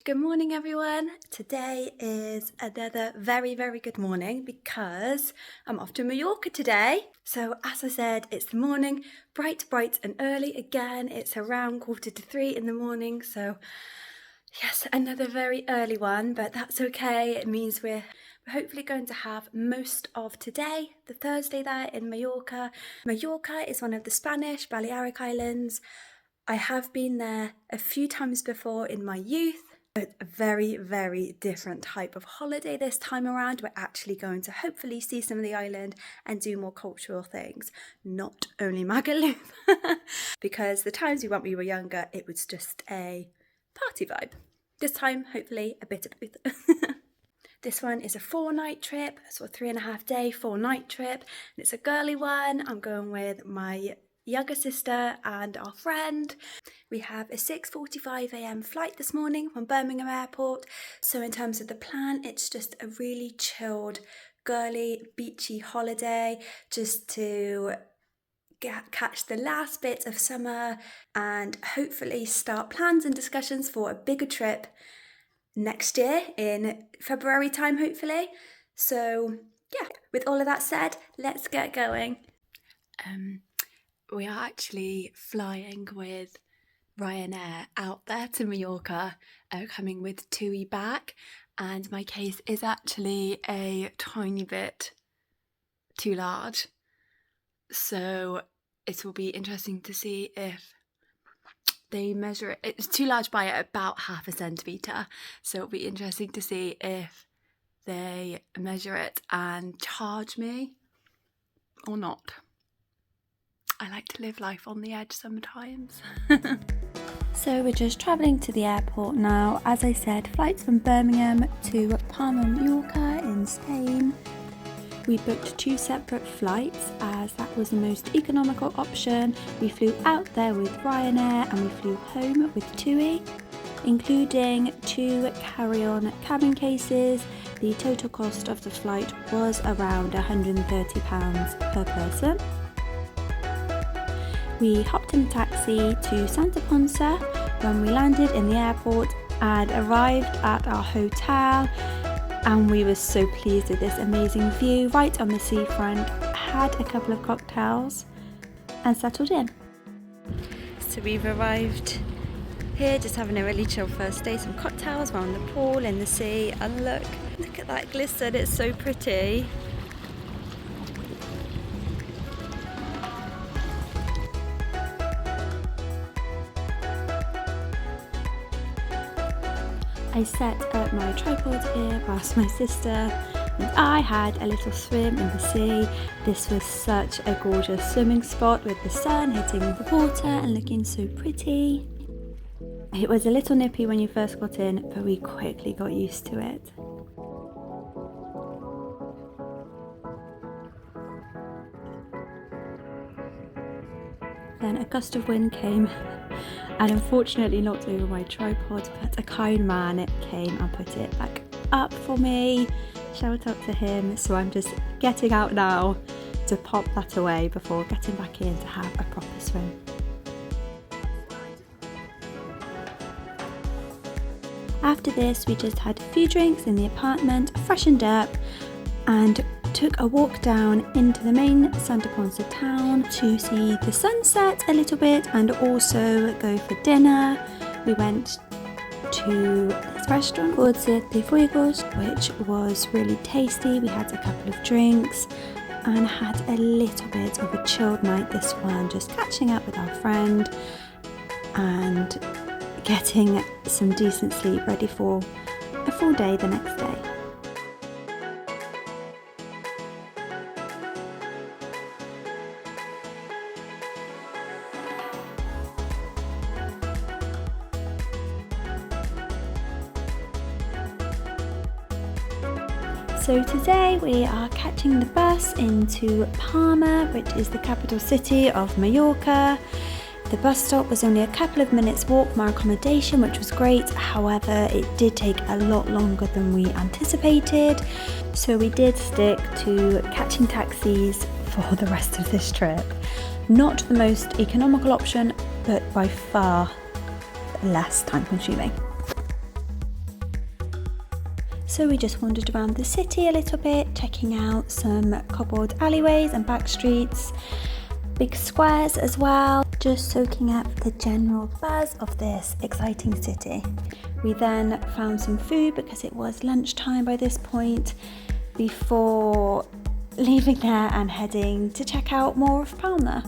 Good morning, everyone. Today is another very, very good morning because I'm off to Mallorca today. So as I said, it's the morning, bright and early again. It's around 2:45 in the morning. So yes, another very early one, but that's okay. It means we're hopefully going to have most of today, the Thursday there in Mallorca. Mallorca is one of the Spanish Balearic Islands. I have been there a few times before in my youth. But a very, very different type of holiday this time around. We're actually going to hopefully see some of the island and do more cultural things, not only Magaluf. Because the times we went when we were younger, it was just a party vibe. This time, hopefully, a bit of both. This one is a 4-night trip, so a 3.5 day, 4-night trip. And it's a girly one. I'm going with my younger sister and our friend. We have a 6:45 a.m. flight this morning from Birmingham Airport. So in terms of the plan, it's just a really chilled, girly, beachy holiday just to catch the last bit of summer and hopefully start plans and discussions for a bigger trip next year in February time, hopefully. So yeah, with all of that said, let's get going. We are actually flying with Ryanair out there to Mallorca, coming with TUI back, and my case is actually a tiny bit too large, so it will be interesting to see if they measure it. It's too large by about 0.5 centimetre, so it'll be interesting to see if they measure it and charge me or not. I like to live life on the edge sometimes. So we're just travelling to the airport now. As I said, flights from Birmingham to Palma, Mallorca in Spain. We booked 2 separate flights as that was the most economical option. We flew out there with Ryanair and we flew home with TUI, including 2 carry-on cabin cases. The total cost of the flight was around £130 per person. We hopped in a taxi to Santa Ponça when we landed in the airport and arrived at our hotel, and we were so pleased with this amazing view right on the seafront. Had a couple of cocktails and settled in. So we've arrived here just having a really chill first day, some cocktails, we're on the pool in the sea, and look at that glisten, it's so pretty. I set up my tripod here whilst my sister and I had a little swim in the sea. This was such a gorgeous swimming spot with the sun hitting the water and looking so pretty. It was a little nippy when you first got in, but we quickly got used to it. Then a gust of wind came and unfortunately knocked over my tripod, but a kind man came and put it back up for me. Shout out to him. So I'm just getting out now to pop that away before getting back in to have a proper swim. After this, we just had a few drinks in the apartment, freshened up, and took a walk down into the main Santa Ponça town to see the sunset a little bit and also go for dinner. We went to this restaurant called Siete Fuegos, which was really tasty. We had a couple of drinks and had a little bit of a chilled night this one, just catching up with our friend and getting some decent sleep ready for a full day the next day. So today we are catching the bus into Palma, which is the capital city of Mallorca. The bus stop was only a couple of minutes walk from our accommodation, which was great. However, it did take a lot longer than we anticipated. So we did stick to catching taxis for the rest of this trip. Not the most economical option, but by far less time consuming. So we just wandered around the city a little bit, checking out some cobbled alleyways and back streets, big squares as well, just soaking up the general buzz of this exciting city. We then found some food because it was lunchtime by this point, before leaving there and heading to check out more of Palma.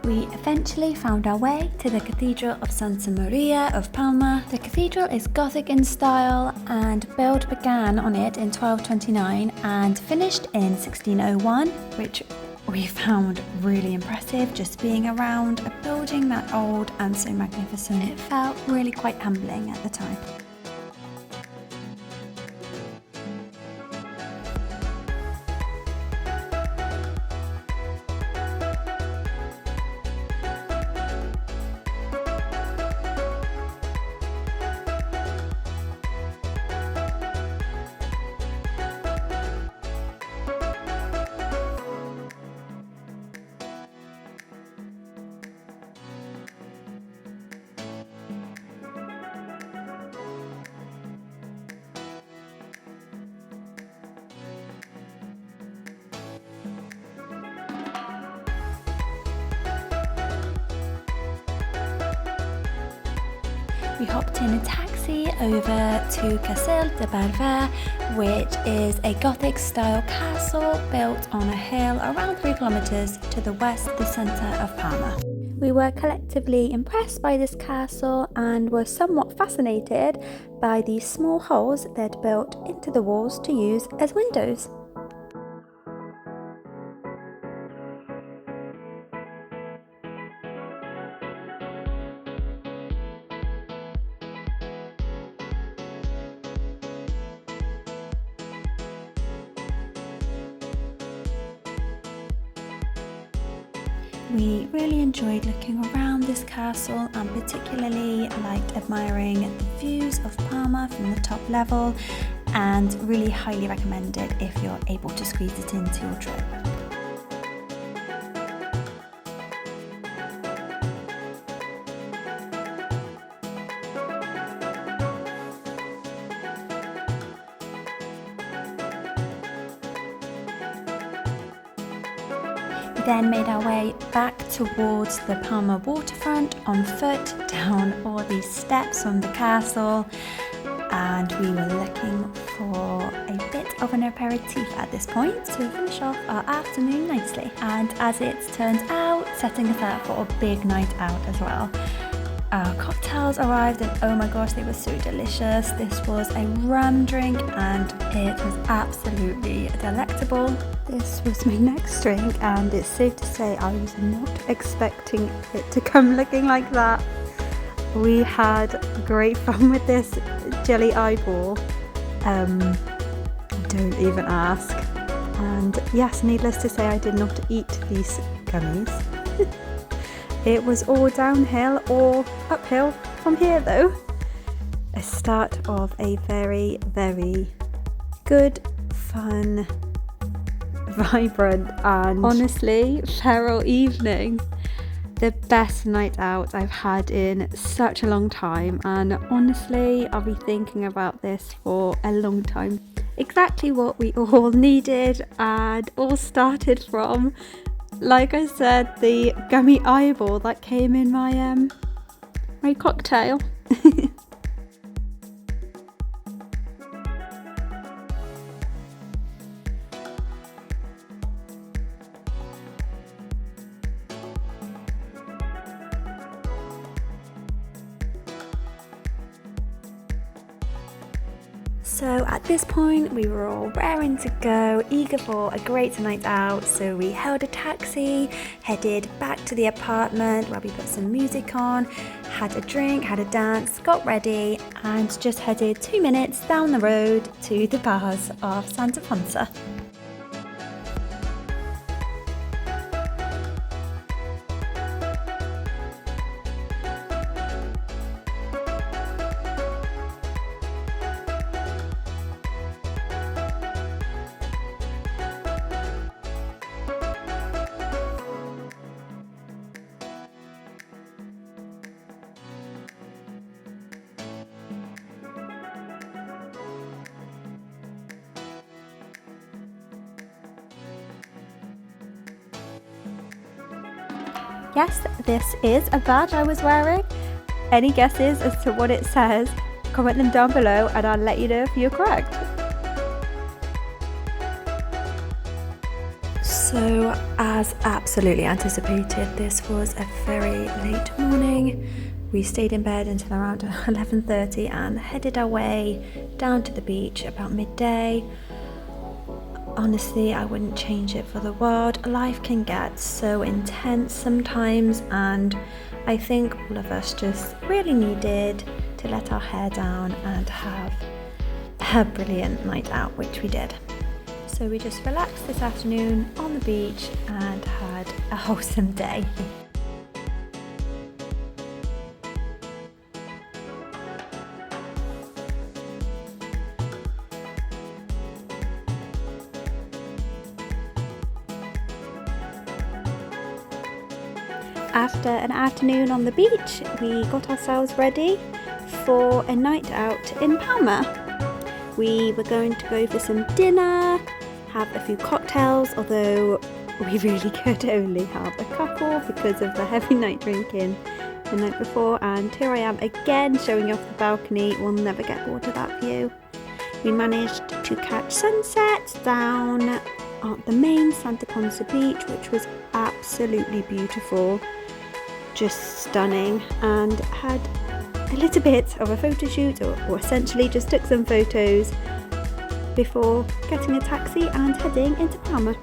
We eventually found our way to the Cathedral of Santa Maria of Palma. The cathedral is Gothic in style, and build began on it in 1229 and finished in 1601, which we found really impressive. Just being around a building that old and so magnificent, it felt really quite humbling at the time. We hopped in a taxi over to Castell de Belver, which is a Gothic style castle built on a hill around 3 kilometers to the west of the centre of Palma. We were collectively impressed by this castle and were somewhat fascinated by the small holes they'd built into the walls to use as windows. We really enjoyed looking around this castle and particularly liked admiring the views of Palma from the top level, and really highly recommend it if you're able to squeeze it into your trip. Then made our way back towards the Palma waterfront on foot down all these steps from the castle, and we were looking for a bit of an aperitif at this point to finish off our afternoon nicely, and as it turned out, setting us up for a big night out as well. Our cocktails arrived and oh my gosh, they were so delicious. This was a rum drink and it was absolutely delectable. This was my next drink and it's safe to say I was not expecting it to come looking like that. We had great fun with this jelly eyeball. Don't even ask. And yes, needless to say, I did not eat these gummies. It was all downhill or uphill from here though. A start of a very, very good, fun, vibrant and honestly feral evening. The best night out I've had in such a long time, and honestly I'll be thinking about this for a long time. Exactly what we all needed, and all started from, like I said, the gummy eyeball that came in my my cocktail. So at this point we were all raring to go, eager for a great night out, so we hailed a taxi, headed back to the apartment where we put some music on, had a drink, had a dance, got ready and just headed 2 minutes down the road to the bars of Santa Ponça. Yes, this is a badge I was wearing. Any guesses as to what it says? Comment them down below and I'll let you know if you're correct. So, as absolutely anticipated, this was a very late morning. We stayed in bed until around 11:30 and headed our way down to the beach about midday. Honestly, I wouldn't change it for the world. Life can get so intense sometimes, and I think all of us just really needed to let our hair down and have a brilliant night out, which we did. So we just relaxed this afternoon on the beach and had a wholesome day. After an afternoon on the beach, we got ourselves ready for a night out in Palma. We were going to go for some dinner, have a few cocktails, although we really could only have a couple because of the heavy night drinking the night before, and here I am again showing you off the balcony. We'll never get bored of that view. We managed to catch sunset down at the main Santa Ponça beach, which was absolutely beautiful, just stunning, and had a little bit of a photo shoot, or essentially just took some photos before getting a taxi and heading into Palma.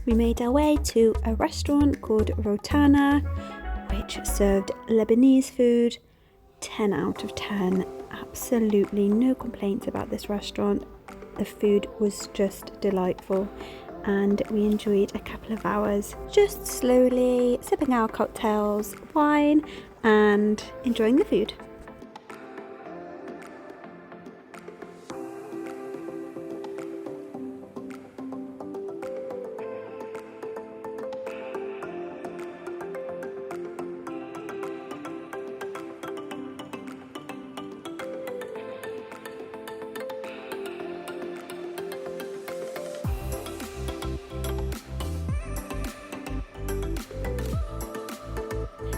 We made our way to a restaurant called Rotana, which served Lebanese food. 10 out of 10. Absolutely no complaints about this restaurant. The food was just delightful and we enjoyed a couple of hours just slowly sipping our cocktails, wine and enjoying the food.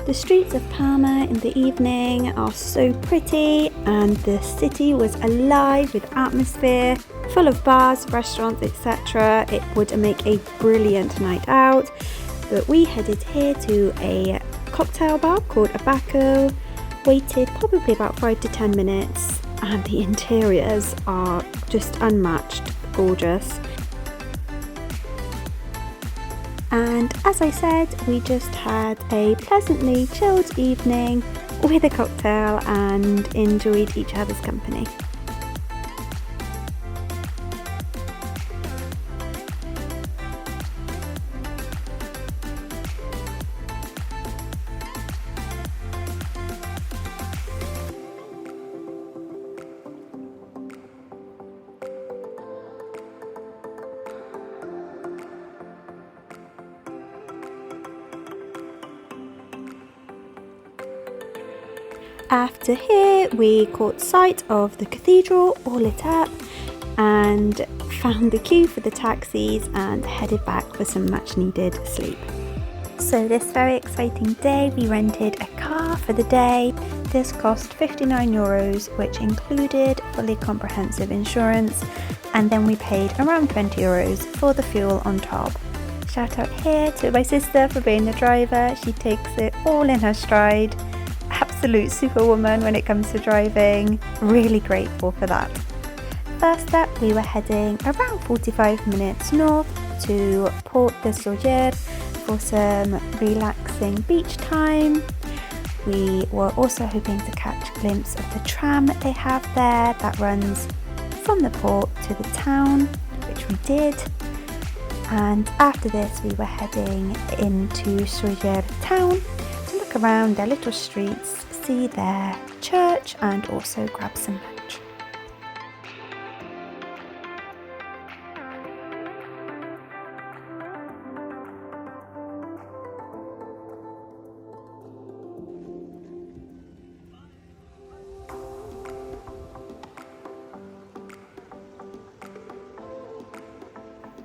The streets of Palma in the evening are so pretty, and the city was alive with atmosphere, full of bars, restaurants, etc. It would make a brilliant night out, but we headed here to a cocktail bar called Abaco, waited probably about 5 to 10 minutes, and the interiors are just unmatched, gorgeous. And as I said, we just had a pleasantly chilled evening with a cocktail and enjoyed each other's company. After here we caught sight of the cathedral all lit up and found the queue for the taxis and headed back for some much needed sleep. So this very exciting day we rented a car for the day. This cost €59, which included fully comprehensive insurance, and then we paid around €20 for the fuel on top. Shout out here to my sister for being the driver. She takes it all in her stride. Absolute superwoman when it comes to driving. Really grateful for that. First up, we were heading around 45 minutes north to Port de Sóller for some relaxing beach time. We were also hoping to catch a glimpse of the tram that they have there that runs from the port to the town, which we did. And after this we were heading into Sóller town to look around their little streets, see their church and also grab some lunch.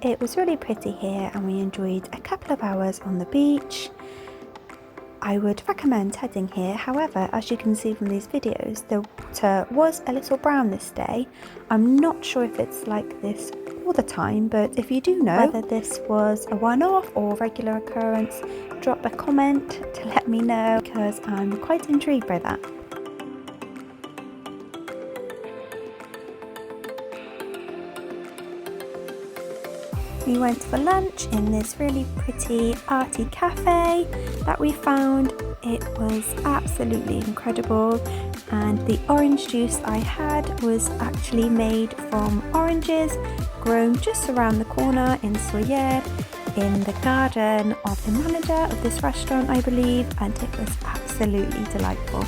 It was really pretty here and we enjoyed a couple of hours on the beach. I would recommend heading here, however, as you can see from these videos, the water was a little brown this day. I'm not sure if it's like this all the time, but if you do know whether this was a one-off or regular occurrence, drop a comment to let me know because I'm quite intrigued by that. We went for lunch in this really pretty arty cafe that we found. It was absolutely incredible, and the orange juice I had was actually made from oranges grown just around the corner in Sóller in the garden of the manager of this restaurant, I believe, and it was absolutely delightful.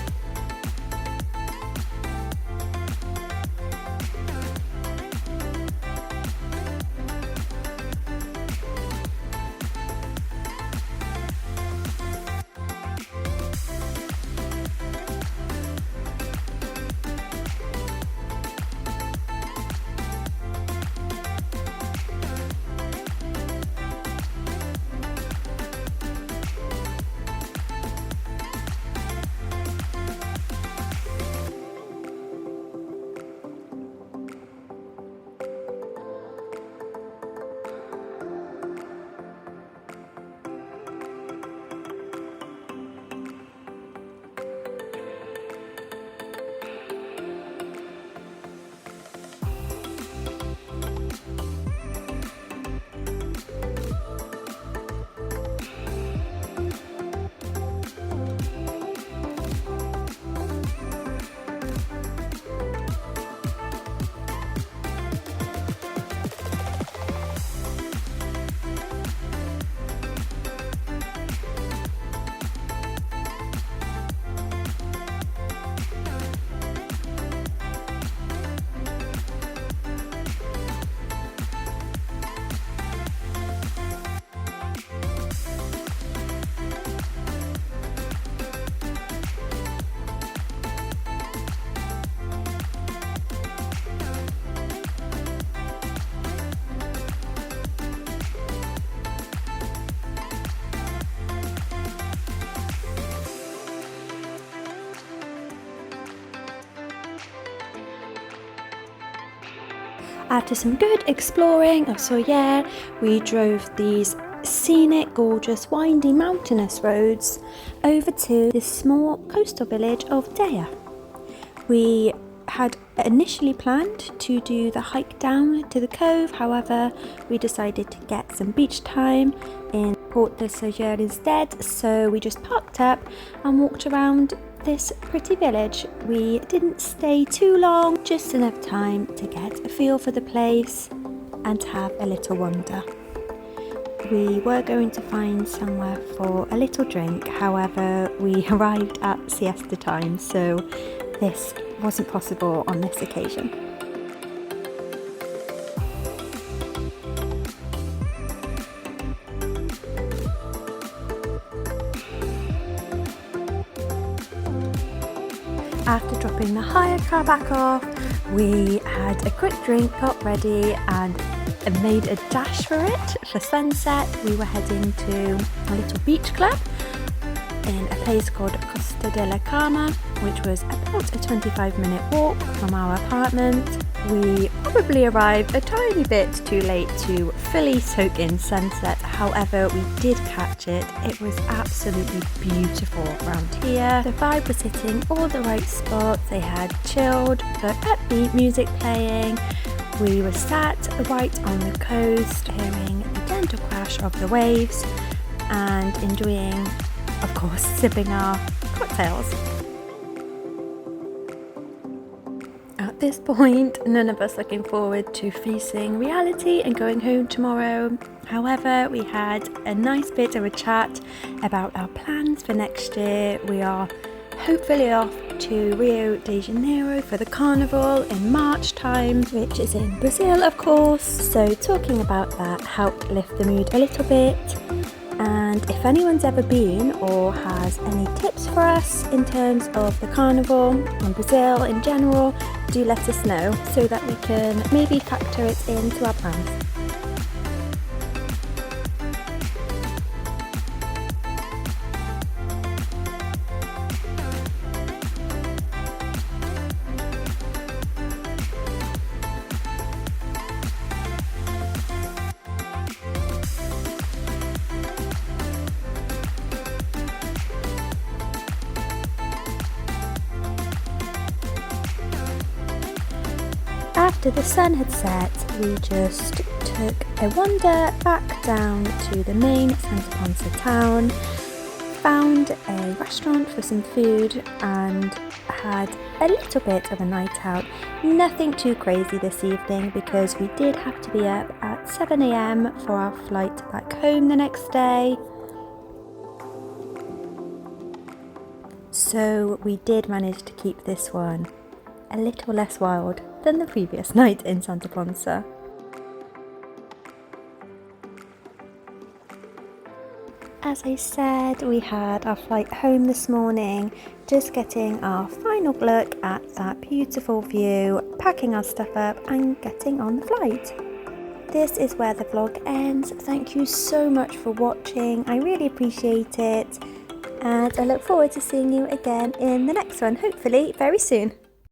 After some good exploring of Sóller, we drove these scenic, gorgeous, windy, mountainous roads over to this small coastal village of Deia. We had initially planned to do the hike down to the cove, however we decided to get some beach time in Port de Sóller instead, so we just parked up and walked around this pretty village. We didn't stay too long, just enough time to get a feel for the place and have a little wander. We were going to find somewhere for a little drink, however we arrived at siesta time, so this wasn't possible on this occasion. after dropping the hire car back off, we had a quick drink, got ready and made a dash for it. For sunset, we were heading to a little beach club in a place called Costa de Calma, which was about a 25-minute walk from our apartment. We probably arrived a tiny bit too late to fully soak in sunset, however we did catch it. It was absolutely beautiful around here. The vibe was hitting all the right spots. They had chilled but upbeat music playing. We were sat right on the coast, hearing the gentle crash of the waves and enjoying, of course, sipping our cocktails. At this point, none of us looking forward to facing reality and going home tomorrow. However, we had a nice bit of a chat about our plans for next year. We are hopefully off to Rio de Janeiro for the carnival in March time, which is in Brazil, of course. So talking about that helped lift the mood a little bit. And if anyone's ever been or has any tips for us in terms of the carnival and Brazil in general, do let us know so that we can maybe factor it into our plans. After the sun had set, we just took a wander back down to the main Santa Ponça town, found a restaurant for some food and had a little bit of a night out. Nothing too crazy this evening because we did have to be up at 7 a.m. for our flight back home the next day. So we did manage to keep this one a little less wild than the previous night in Santa Ponça. As I said, we had our flight home this morning, just getting our final look at that beautiful view, packing our stuff up and getting on the flight. This is where the vlog ends. Thank you so much for watching. I really appreciate it and I look forward to seeing you again in the next one, hopefully very soon.